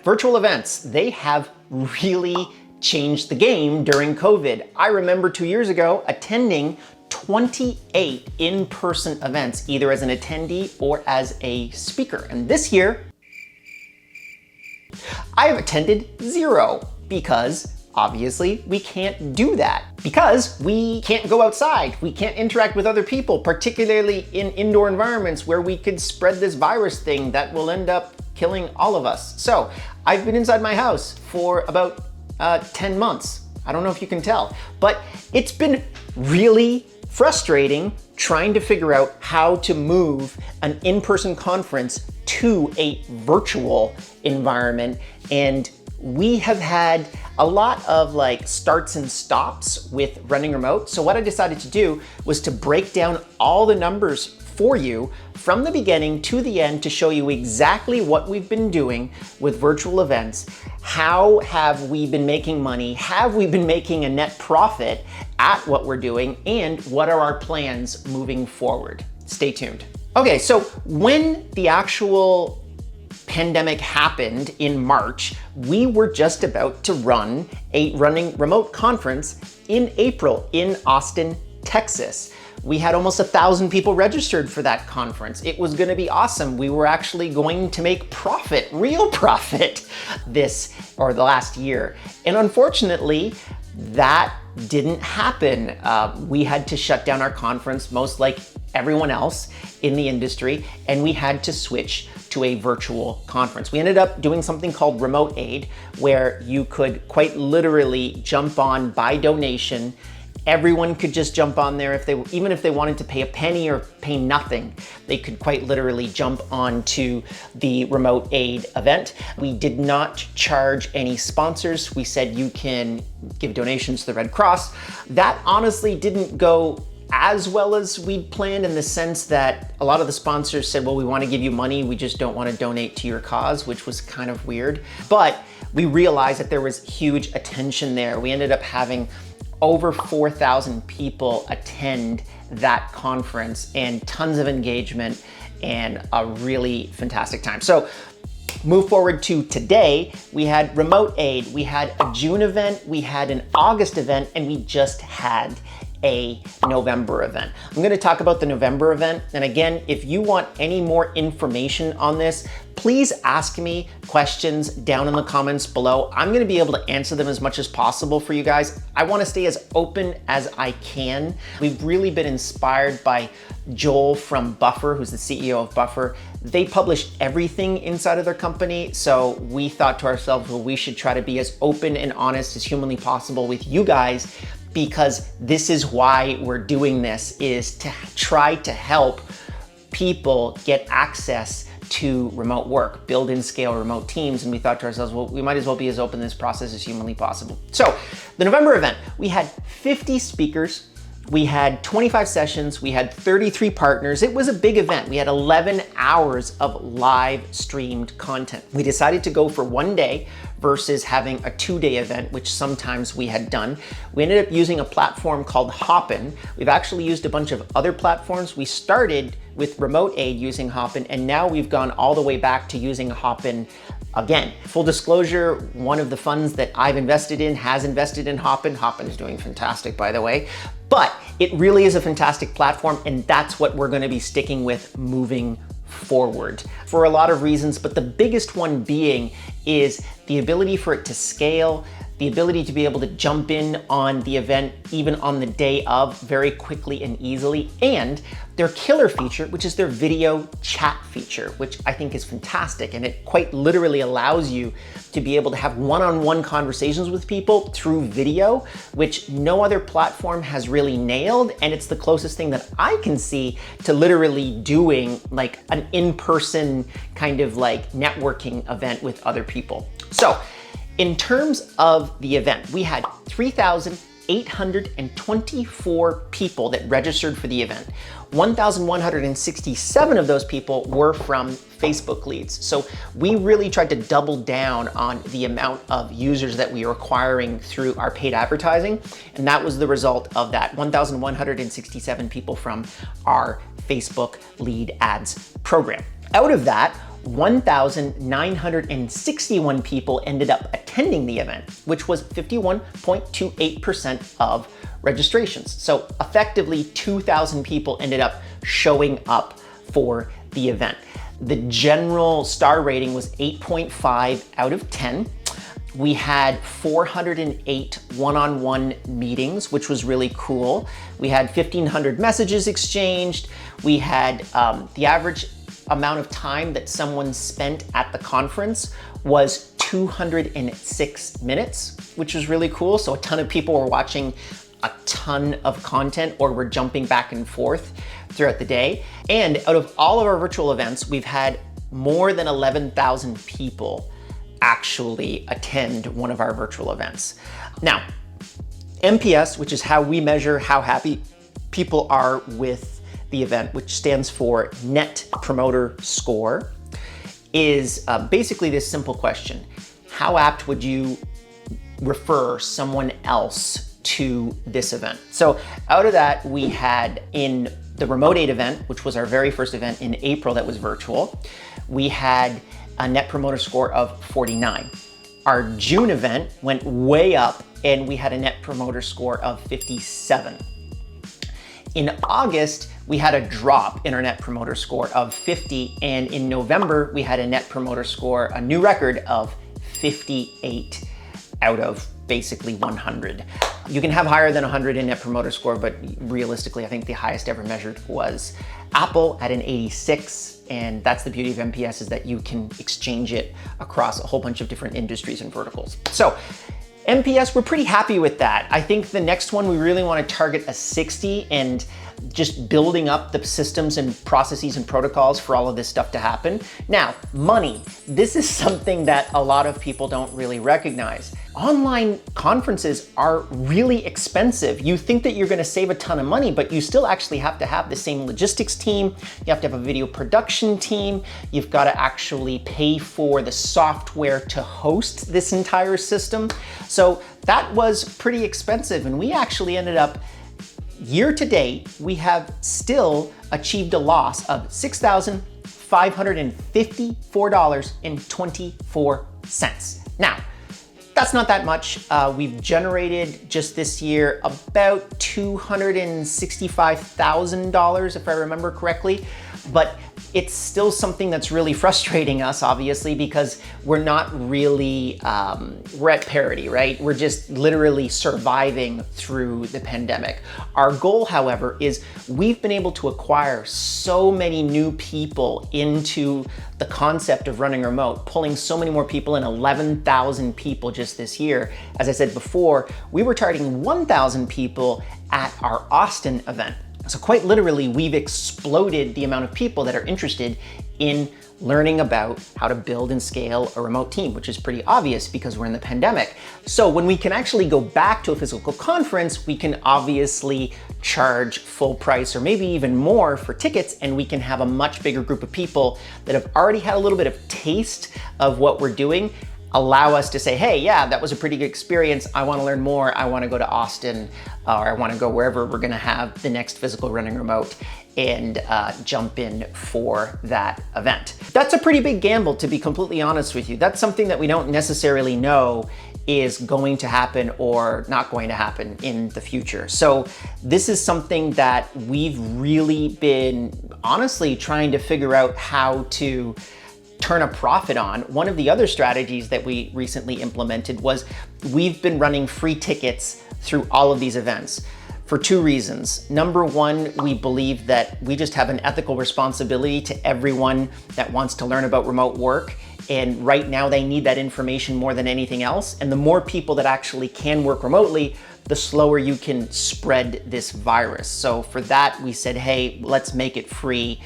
Virtual events, they have really changed the game during COVID. I remember 2 years ago attending 28 in-person events, either as an attendee or as a speaker. And this year, I have attended 0 because obviously we can't do that. Because we can't go outside, we can't interact with other people, particularly in indoor environments where we could spread this virus thing that will end up killing all of us. So I've been inside my house for about 10 months. I don't know if you can tell, but it's been really frustrating trying to figure out how to move an in-person conference to a virtual environment. And we have had a lot of like starts and stops with running remote. So what I decided to do was to break down all the numbers for you from the beginning to the end to show you exactly what we've been doing with virtual events. How have we been making money? Have we been making a net profit at what we're doing? And what are our plans moving forward? Stay tuned. Okay, so when the actual pandemic happened in March, we were just about to run a running remote conference in April in Austin, Texas. We had almost 1,000 people registered for that conference. It was gonna be awesome. We were actually going to make profit, real profit, the last year. And unfortunately, that didn't happen. We had to shut down our conference, most like everyone else in the industry, and we had to switch to a virtual conference. We ended up doing something called Remote Aid, where you could quite literally jump on by donation. Everyone could just jump on there even if they wanted to pay a penny or pay nothing, they could quite literally jump onto the Remote Aid event. We did not charge any sponsors. We said you can give donations to the Red Cross. That honestly didn't go as well as we'd planned, in the sense that a lot of the sponsors said, well, we want to give you money, we just don't want to donate to your cause, which was kind of weird. But we realized that there was huge attention there. We ended up having over 4,000 people attend that conference and tons of engagement and a really fantastic time. So move forward to today, we had Remote Aid, we had a June event, we had an August event, and we just had a November event. I'm gonna talk about the November event. And again, if you want any more information on this, please ask me questions down in the comments below. I'm gonna be able to answer them as much as possible for you guys. I wanna stay as open as I can. We've really been inspired by Joel from Buffer, who's the CEO of Buffer. They publish everything inside of their company. So we thought to ourselves, well, we should try to be as open and honest as humanly possible with you guys, because this is why we're doing this, is to try to help people get access to remote work, build and scale remote teams. And we thought to ourselves, well, we might as well be as open in this process as humanly possible. So the November event, we had 50 speakers, we had 25 sessions, we had 33 partners. It was a big event. We had 11 hours of live streamed content. We decided to go for one day versus having a 2-day event, which sometimes we had done. We ended up using a platform called Hopin. We've actually used a bunch of other platforms. We started with Remote Aid using Hopin, and now we've gone all the way back to using Hopin again. Full disclosure, one of the funds that I've invested in has invested in Hopin. Hopin is doing fantastic, by the way. But it really is a fantastic platform, and that's what we're gonna be sticking with moving forward for a lot of reasons, but the biggest one being is the ability for it to scale, the ability to be able to jump in on the event even on the day of very quickly and easily, and their killer feature, which is their video chat feature, which I think is fantastic. And it quite literally allows you to be able to have one-on-one conversations with people through video, which no other platform has really nailed. And it's the closest thing that I can see to literally doing like an in-person kind of like networking event with other people. So in terms of the event, we had 3,824 people that registered for the event. 1,167 of those people were from Facebook leads. So we really tried to double down on the amount of users that we were acquiring through our paid advertising. And that was the result of that 1,167 people from our Facebook lead ads program. Out of that, 1,961 people ended up attending the event, which was 51.28% of registrations. So effectively 2,000 people ended up showing up for the event. The general star rating was 8.5 out of 10. We had 408 one-on-one meetings, which was really cool. We had 1,500 messages exchanged. We had the average amount of time that someone spent at the conference was 206 minutes, which was really cool. So a ton of people were watching a ton of content or were jumping back and forth throughout the day. And out of all of our virtual events, we've had more than 11,000 people actually attend one of our virtual events. Now, NPS, which is how we measure how happy people are with the event, which stands for Net Promoter Score, is basically this simple question. How apt would you refer someone else to this event? So out of that, we had in the Remote Aid event, which was our very first event in April that was virtual, we had a Net Promoter Score of 49. Our June event went way up and we had a Net Promoter Score of 57. In August, we had a drop in our Net Promoter Score of 50, and in November, we had a Net Promoter Score, a new record of 58 out of basically 100. You can have higher than 100 in Net Promoter Score, but realistically, I think the highest ever measured was Apple at an 86, and that's the beauty of NPS, is that you can exchange it across a whole bunch of different industries and verticals. So NPS, we're pretty happy with that. I think the next one, we really want to target a 60 and just building up the systems and processes and protocols for all of this stuff to happen. Now, money. This is something that a lot of people don't really recognize. Online conferences are really expensive. You think that you're going to save a ton of money, but you still actually have to have the same logistics team. You have to have a video production team. You've got to actually pay for the software to host this entire system. So that was pretty expensive, and we actually ended up, year to date, we have still achieved a loss of $6,554.24. Now, that's not that much. We've generated just this year about $265,000, if I remember correctly, but it's still something that's really frustrating us, obviously, because we're not really, we're at parity, right? We're just literally surviving through the pandemic. Our goal, however, is we've been able to acquire so many new people into the concept of running remote, pulling so many more people in, 11,000 people just this year. As I said before, we were targeting 1,000 people at our Austin event. So quite literally, we've exploded the amount of people that are interested in learning about how to build and scale a remote team, which is pretty obvious because we're in the pandemic. So when we can actually go back to a physical conference, we can obviously charge full price or maybe even more for tickets, and we can have a much bigger group of people that have already had a little bit of taste of what we're doing, allow us to say, hey, yeah, that was a pretty good experience. I want to learn more. I want to go to Austin, or I want to go wherever we're going to have the next physical running remote, and jump in for that event. That's a pretty big gamble, to be completely honest with you. That's something that we don't necessarily know is going to happen or not going to happen in the future. So this is something that we've really been honestly trying to figure out how to turn a profit on. One of the other strategies that we recently implemented was we've been running free tickets through all of these events for two reasons. Number one, we believe that we just have an ethical responsibility to everyone that wants to learn about remote work. And right now they need that information more than anything else. And the more people that actually can work remotely, the slower you can spread this virus. So for that, we said, hey, let's make it free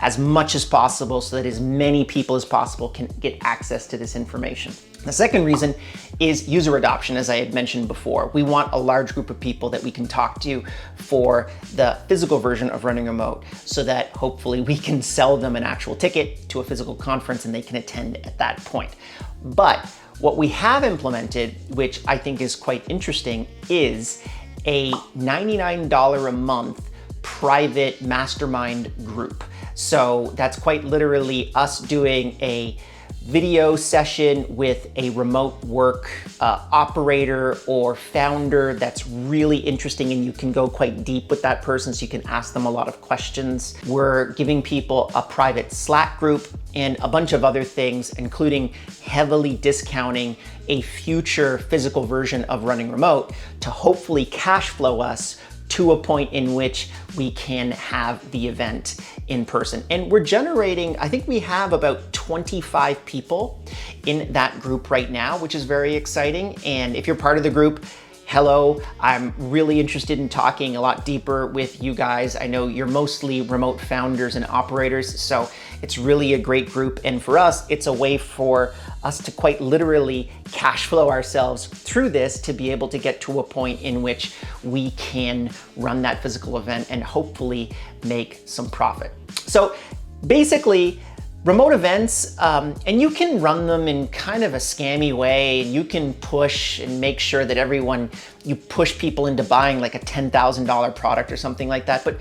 as much as possible so that as many people as possible can get access to this information. The second reason is user adoption, as I had mentioned before. We want a large group of people that we can talk to for the physical version of running remote so that hopefully we can sell them an actual ticket to a physical conference and they can attend at that point. But what we have implemented, which I think is quite interesting, is a $99 a month private mastermind group. So that's quite literally us doing a video session with a remote work operator or founder that's really interesting, and you can go quite deep with that person, so you can ask them a lot of questions. We're giving people a private Slack group and a bunch of other things, including heavily discounting a future physical version of Running Remote to hopefully cash flow us to a point in which we can have the event in person. And we're generating, I think we have about 25 people in that group right now, which is very exciting. And if you're part of the group, hello, I'm really interested in talking a lot deeper with you guys. I know you're mostly remote founders and operators, so it's really a great group. And for us, it's a way for us to quite literally cash flow ourselves through this to be able to get to a point in which we can run that physical event and hopefully make some profit. So basically, remote events, and you can run them in kind of a scammy way, and you can push and make sure that you push people into buying like a $10,000 product or something like that. But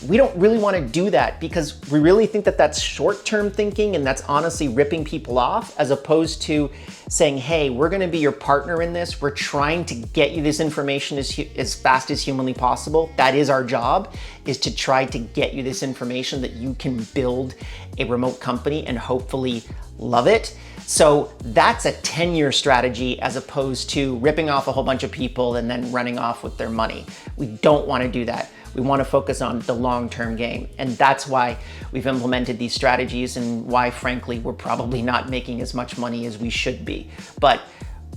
we don't really want to do that, because we really think that that's short-term thinking, and that's honestly ripping people off, as opposed to saying, hey, we're going to be your partner in this. We're trying to get you this information as fast as humanly possible. That is our job, is to try to get you this information that you can build a remote company and hopefully love it. So that's a 10-year strategy, as opposed to ripping off a whole bunch of people and then running off with their money. We don't want to do that. We want to focus on the long-term game. And that's why we've implemented these strategies, and why, frankly, we're probably not making as much money as we should be. But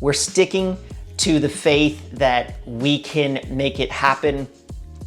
we're sticking to the faith that we can make it happen.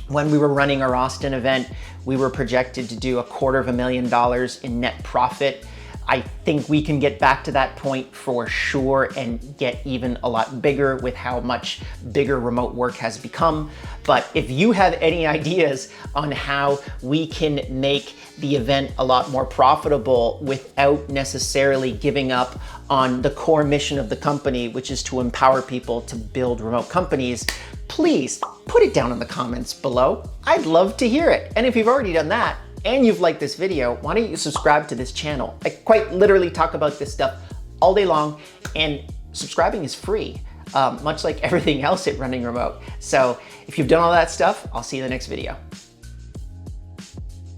When we were running our Austin event, we were projected to do $250,000 in net profit. I think we can get back to that point for sure, and get even a lot bigger with how much bigger remote work has become. But if you have any ideas on how we can make the event a lot more profitable without necessarily giving up on the core mission of the company, which is to empower people to build remote companies, please put it down in the comments below. I'd love to hear it. And if you've already done that, and you've liked this video, why don't you subscribe to this channel? I quite literally talk about this stuff all day long, and subscribing is free, much like everything else at Running Remote. So if you've done all that stuff, I'll see you in the next video.